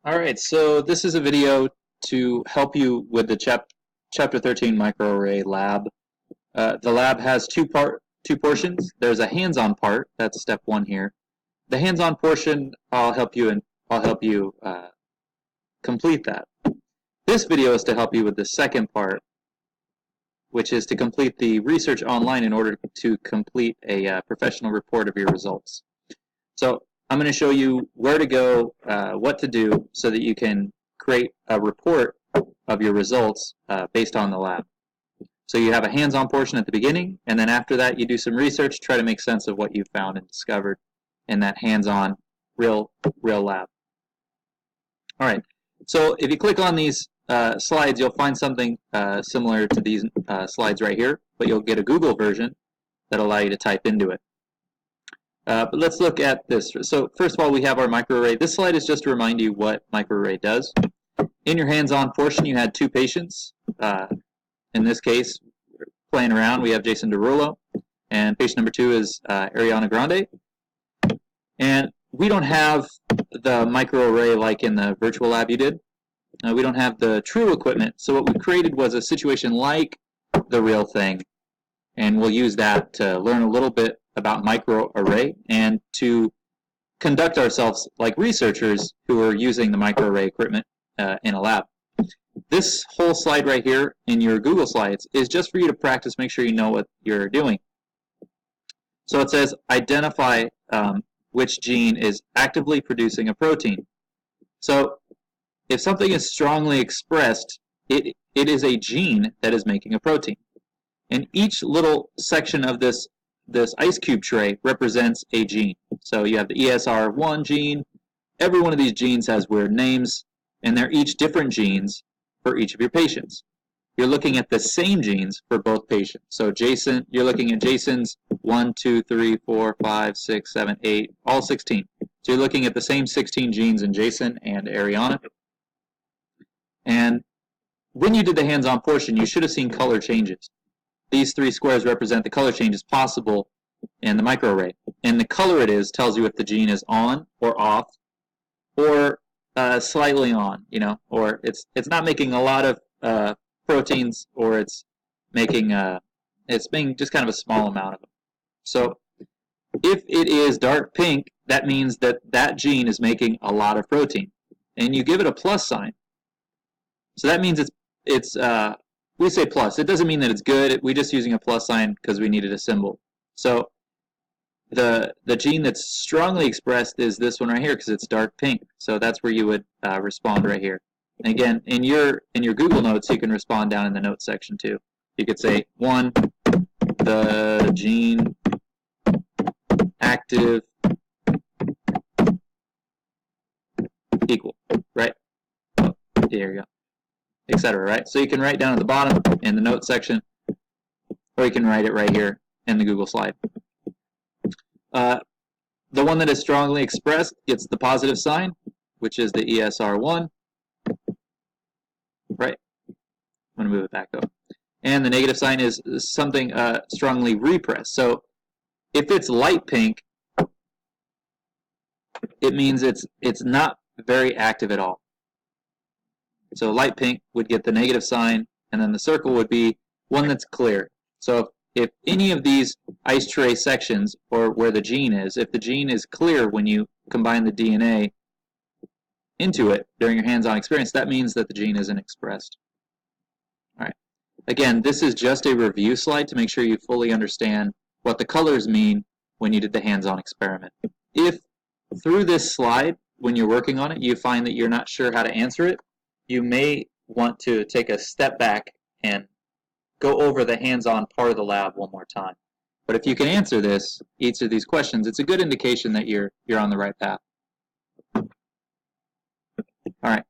All right, so this is a video to help you with the Chapter 13 Microarray lab. The lab has two portions. There's a hands-on part. That's step one here. The hands-on portion, I'll help you complete that. This video is to help you with the second part, which is to complete the research online in order to complete a professional report of your results. So I'm going to show you where to go, what to do, so that you can create a report of your results based on the lab. So you have a hands-on portion at the beginning, and then after that you do some research, try to make sense of what you found and discovered in that hands-on, real lab. All right, so if you click on these slides, you'll find something similar to these slides right here, but you'll get a Google version that'll allow you to type into it. But let's look at this. So first of all, we have our microarray. This slide is just to remind you what microarray does. In your hands-on portion, you had two patients. In this case, playing around, we have Jason Derulo, and patient number 2 is Ariana Grande. And we don't have the microarray like in the virtual lab you did. We don't have the true equipment. So what we created was a situation like the real thing, and we'll use that to learn a little bit about microarray and to conduct ourselves like researchers who are using the microarray equipment in a lab. This whole slide right here in your Google Slides is just for you to practice, make sure you know what you're doing. So it says identify which gene is actively producing a protein. So if something is strongly expressed, it is a gene that is making a protein. And each little section of this ice cube tray represents a gene. So you have the ESR1 gene. Every one of these genes has weird names, and they're each different genes for each of your patients. You're looking at the same genes for both patients. So Jason, you're looking at Jason's 1, 2, 3, 4, 5, 6, 7, 8, all 16. So you're looking at the same 16 genes in Jason and Ariana. And when you did the hands-on portion, you should have seen color changes. These 3 squares represent the color changes possible in the microarray. And the color it is tells you if the gene is on or off, or slightly on, or it's not making a lot of proteins, or it's making just kind of a small amount of them. So if it is dark pink, that means that that gene is making a lot of protein, and you give it a plus sign. So that means we say plus. It doesn't mean that it's good. We're just using a plus sign because we needed a symbol. So the gene that's strongly expressed is this one right here because it's dark pink. So that's where you would respond right here. And again, in your Google Notes, you can respond down in the notes section too. You could say 1, the gene active equal, right? Oh, there you go. Etc. Right? So you can write down at the bottom in the notes section, or you can write it right here in the Google slide. The one that is strongly expressed gets the positive sign, which is the ESR1. Right? I'm going to move it back up. And the negative sign is something strongly repressed. So if it's light pink, it means it's not very active at all. So light pink would get the negative sign, and then the circle would be one that's clear. So if any of these ice tray sections, or where the gene is, if the gene is clear when you combine the DNA into it during your hands-on experience, that means that the gene isn't expressed. All right. Again, this is just a review slide to make sure you fully understand what the colors mean when you did the hands-on experiment. If through this slide, when you're working on it, you find that you're not sure how to answer it, you may want to take a step back and go over the hands-on part of the lab one more time. But if you can answer each of these questions, it's a good indication that you're on the right path. All right.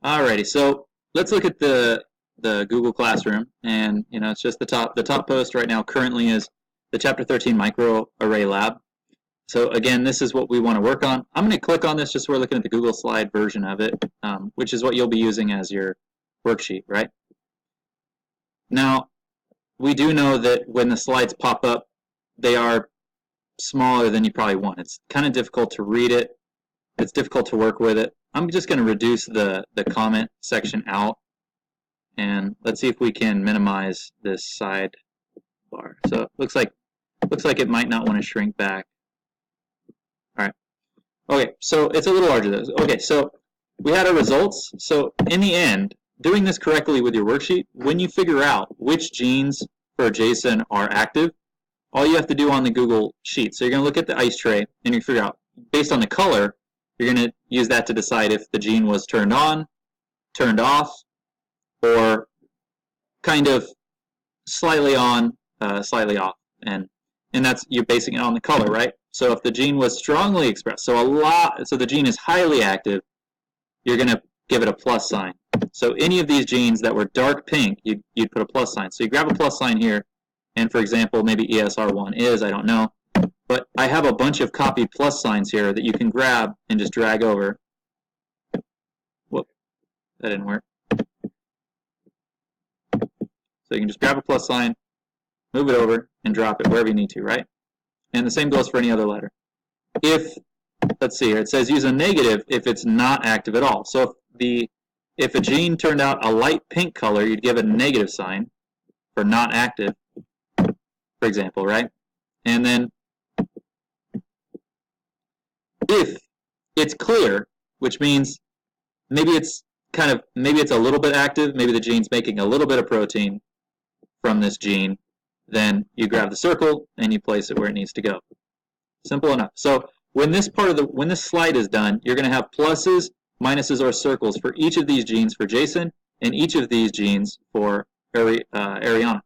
Alrighty, so let's look at the Google Classroom, and it's just the top post right now currently is the Chapter 13 Microarray Lab. So again, this is what we want to work on. I'm going to click on this just so we're looking at the Google slide version of it, which is what you'll be using as your worksheet, right? Now, we do know that when the slides pop up, they are smaller than you probably want. It's kind of difficult to read it it's difficult to work with it. I'm just going to reduce the comment section out, and let's see if we can minimize this side bar. So it looks like it might not want to shrink back. All right. Okay, so it's a little larger though. Okay, so we had our results. So in the end, doing this correctly with your worksheet, when you figure out which genes for JSON are active, all you have to do on the Google Sheet. So you're going to look at the ice tray and you figure out, based on the color, you're going to use that to decide if the gene was turned on, turned off, or kind of slightly on, slightly off. And that's, you're basing it on the color, right? So if the gene was strongly expressed, so the gene is highly active, you're going to give it a plus sign. So any of these genes that were dark pink, you'd put a plus sign. So you grab a plus sign here, and for example, maybe ESR1 is, I don't know. But I have a bunch of copied plus signs here that you can grab and just drag over. Whoop, that didn't work. So you can just grab a plus sign, move it over, and drop it wherever you need to, right? And the same goes for any other letter. If, let's see here, it says use a negative if it's not active at all. So if a gene turned out a light pink color, you'd give it a negative sign for not active, for example, right? And then if it's clear, which means maybe it's a little bit active, maybe the gene's making a little bit of protein from this gene, then you grab the circle and you place it where it needs to go. Simple enough. So when this slide is done, you're going to have pluses, minuses, or circles for each of these genes for JSON and each of these genes for Ariana.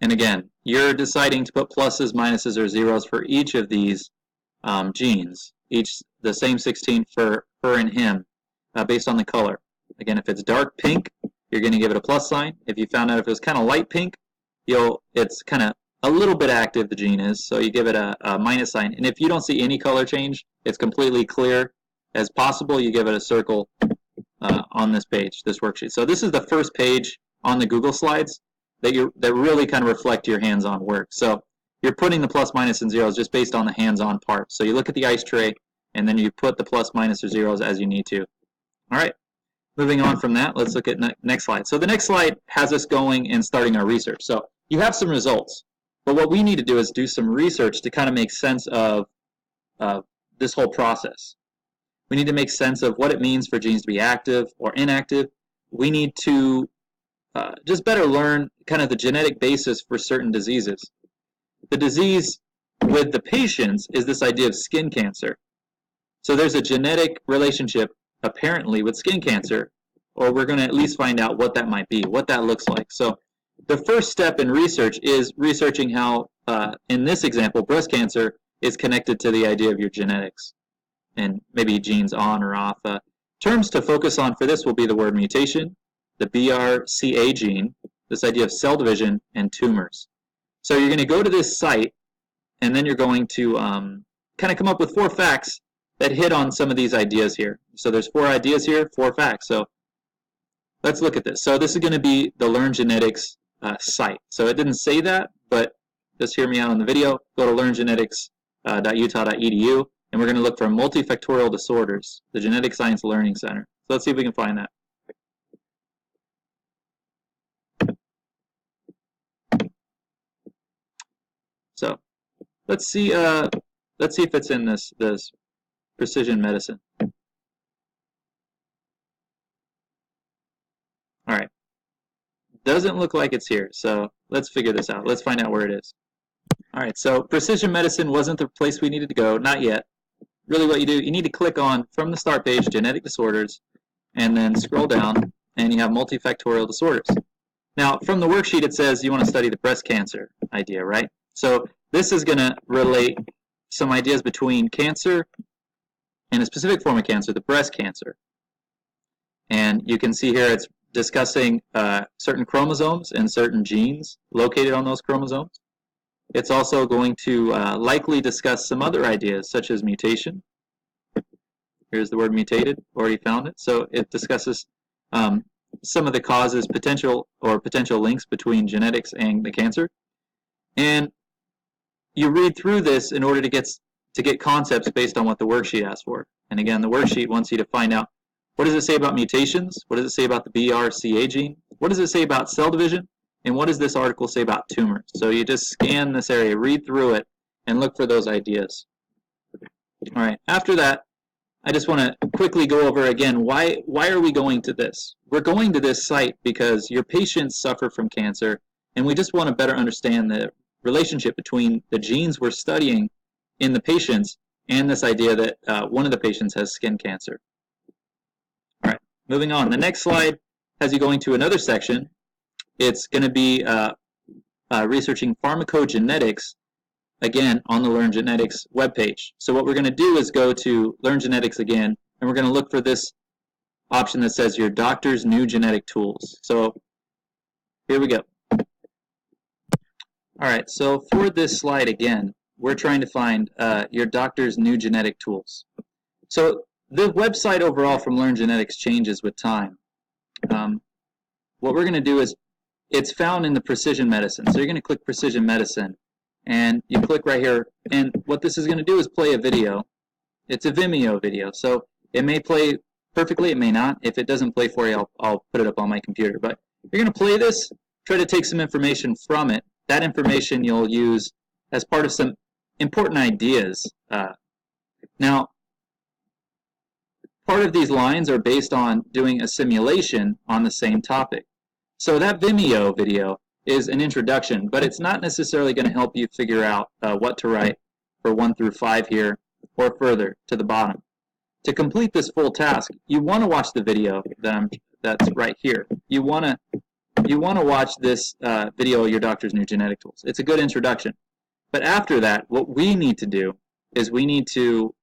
And again, you're deciding to put pluses, minuses, or zeros for each of these genes, the same 16 for her and him, based on the color. Again, if it's dark pink, you're going to give it a plus sign. If you found out if it was kind of light pink, it's kind of a little bit active, the gene is, so you give it a minus sign. And if you don't see any color change, it's completely clear as possible, you give it a circle on this page, this worksheet. So this is the first page on the Google Slides that really kind of reflect your hands-on work. So you're putting the plus, minus, and zeros just based on the hands-on part. So you look at the ice tray, and then you put the plus, minus, or zeros as you need to. All right, moving on from that, let's look at next slide. So the next slide has us going and starting our research. So you have some results, but what we need to do is do some research to kind of make sense of this whole process. We need to make sense of what it means for genes to be active or inactive. We need to just better learn kind of the genetic basis for certain diseases. The disease with the patients is this idea of skin cancer. So there's a genetic relationship apparently with skin cancer, or we're going to at least find out what that might be, what that looks like. So the first step in research is researching how, in this example, breast cancer is connected to the idea of your genetics and maybe genes on or off. Terms to focus on for this will be the word mutation, the BRCA gene, this idea of cell division, and tumors. So you're going to go to this site, and then you're going to kind of come up with 4 facts that hit on some of these ideas here. So there's 4 ideas here, 4 facts. So let's look at this. So this is going to be the Learn Genetics site. So it didn't say that, but just hear me out on the video. Go to learngenetics.utah.edu, and we're going to look for multifactorial disorders, the Genetic Science Learning Center. So let's see if we can find that. So let's see if it's in this precision medicine. All right, doesn't look like it's here, so let's figure this out. Let's find out where it is. All right, so precision medicine wasn't the place we needed to go, not yet. Really what you do, you need to click on, from the start page, genetic disorders, and then scroll down, and you have multifactorial disorders. Now, from the worksheet, it says you want to study the breast cancer idea, right? So this is going to relate some ideas between cancer and a specific form of cancer, the breast cancer. And you can see here it's discussing certain chromosomes and certain genes located on those chromosomes. It's also going to likely discuss some other ideas, such as mutation. Here's the word mutated, already found it. So it discusses some of the causes, potential links between genetics and the cancer. And you read through this in order to get concepts based on what the worksheet asks for. And again, the worksheet wants you to find out, what does it say about mutations? What does it say about the BRCA gene? What does it say about cell division? And what does this article say about tumors? So you just scan this area, read through it, and look for those ideas. All right, after that, I just want to quickly go over again, why are we going to this? We're going to this site because your patients suffer from cancer, and we just want to better understand the relationship between the genes we're studying in the patients and this idea that one of the patients has skin cancer. All right, moving on. The next slide has you going to another section. It's going to be researching pharmacogenetics, again, on the Learn Genetics webpage. So what we're going to do is go to Learn Genetics again, and we're going to look for this option that says your doctor's new genetic tools. So here we go. All right, so for this slide again, we're trying to find your doctor's new genetic tools. So the website overall from Learn Genetics changes with time. What we're going to do is, it's found in the precision medicine. So you're going to click precision medicine, and you click right here. And what this is going to do is play a video. It's a Vimeo video, so it may play perfectly, it may not. If it doesn't play for you, I'll put it up on my computer. But you're going to play this, try to take some information from it. That information you'll use as part of some important ideas. Now, part of these lines are based on doing a simulation on the same topic. So that Vimeo video is an introduction, but it's not necessarily going to help you figure out what to write for 1 through 5 here or further to the bottom. To complete this full task, you want to watch the video that's right here. You want to watch this video, Your Doctor's New Genetic Tools. It's a good introduction. But after that, what we need to do is we need to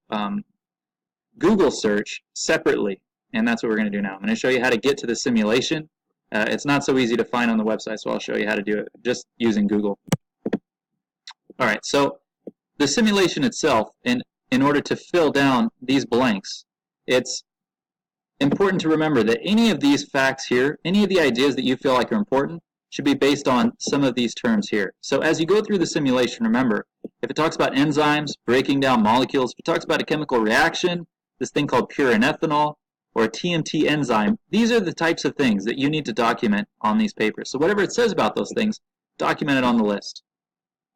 Google search separately, and that's what we're going to do now. I'm going to show you how to get to the simulation. It's not so easy to find on the website, so I'll show you how to do it just using Google. All right, so the simulation itself, in order to fill down these blanks, it's important to remember that any of these facts here, any of the ideas that you feel like are important, should be based on some of these terms here. So as you go through the simulation, remember, if it talks about enzymes, breaking down molecules, if it talks about a chemical reaction, this thing called purine ethanol, or a TMT enzyme, these are the types of things that you need to document on these papers. So whatever it says about those things, document it on the list.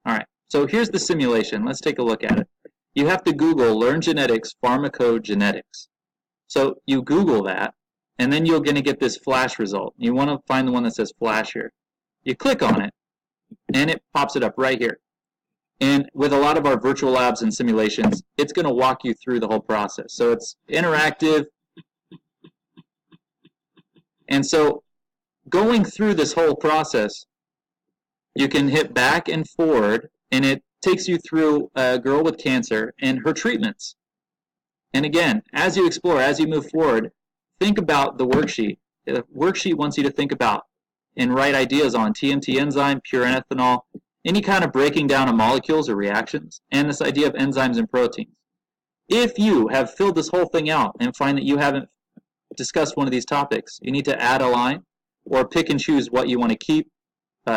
All right, so here's the simulation. Let's take a look at it. You have to Google Learn Genetics Pharmacogenetics. So you Google that, and then you're going to get this flash result. You want to find the one that says flash here. You click on it, and it pops it up right here. And with a lot of our virtual labs and simulations, it's going to walk you through the whole process. So it's interactive. And so going through this whole process, you can hit back and forward, and it takes you through a girl with cancer and her treatments. And again, as you explore, as you move forward, think about the worksheet. The worksheet wants you to think about and write ideas on TMT enzyme, purine ethanol, any kind of breaking down of molecules or reactions, and this idea of enzymes and proteins. If you have filled this whole thing out and find that you haven't discussed one of these topics, you need to add a line or pick and choose what you want to keep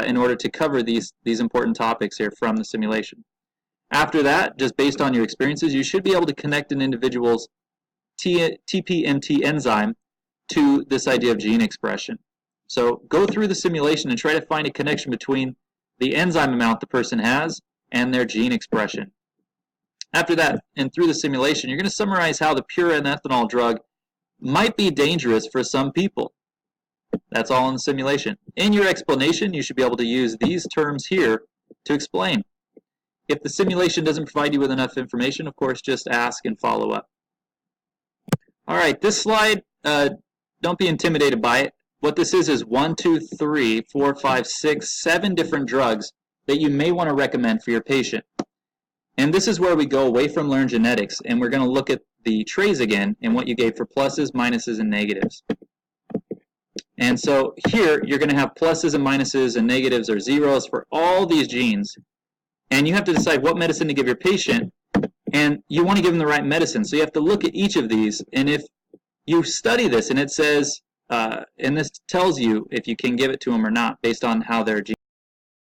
in order to cover these important topics here from the simulation. After that, just based on your experiences, you should be able to connect an individual's TPMT enzyme to this idea of gene expression. So go through the simulation and try to find a connection between the enzyme amount the person has and their gene expression. After that, and through the simulation, you're going to summarize how the purine ethanol drug might be dangerous for some people. That's all in the simulation. In your explanation, you should be able to use these terms here to explain. If the simulation doesn't provide you with enough information, of course, just ask and follow up. All right, this slide, don't be intimidated by it. What this is 1, 2, 3, 4, 5, 6, 7 different drugs that you may want to recommend for your patient. And this is where we go away from Learn Genetics, and we're going to look at the trays again and what you gave for pluses, minuses, and negatives. And so here, you're going to have pluses and minuses and negatives or zeros for all these genes. And you have to decide what medicine to give your patient, and you want to give them the right medicine. So you have to look at each of these, and if you study this and it says And this tells you if you can give it to them or not based on how their